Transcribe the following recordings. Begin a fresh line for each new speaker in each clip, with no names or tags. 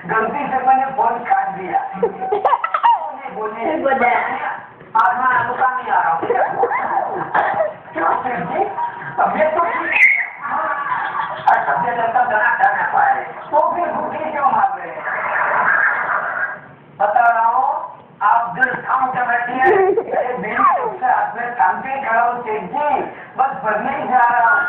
गलती से मैंने फोन काट दिया। बोलिए आज मैं अनुका नहीं आ रहा हूँ। तबियत तो तबियत ऐसा जना करना पाए तो फिर भूखी क्यों मार रहे हैं? बता रहा हूँ आप दिल थाम के बैठिए। अपने शांति खड़ा हो जी, बस भरने ही जा रहा हूँ।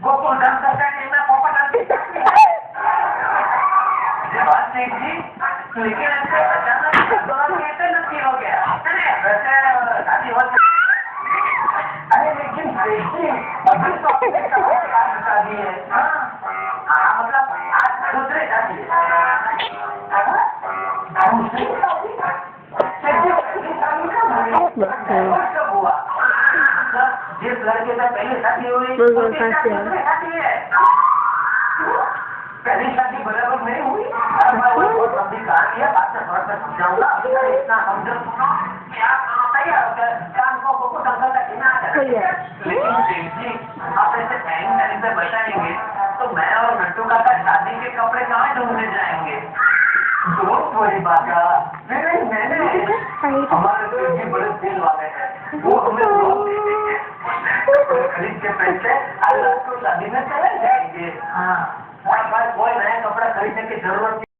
गोकुल धाम में पापा लेकिन अचानक कैसे नक्की हो गया? वैसे शादी हो अरे लेकिन अभी तो शादी है। मतलब आज दूसरे शादी है। कब हुआ? जिस लड़के से पहली शादी हुई पहली शादी बराबर नहीं हुई। बहुत लंबी कहानी है, बात से थोड़ा सा समझाऊंगा। इतना समझो क्या तैयार होकर काम को दंगल का जीना आ जाए। लेकिन जी आप ऐसे टाइम पे बताएंगे तो मैं और नट्टू का शादी के कपड़े कहाँ ढूंढने जाएंगे? बहुत बड़ी बात है। मैंने हमारे जी बड़े दिल वाले हैं, वो हमें खरीद के पैसे आज को शादी में चले जाएंगे। हाँ, कोई नया कपड़ा खरीदने की जरूरत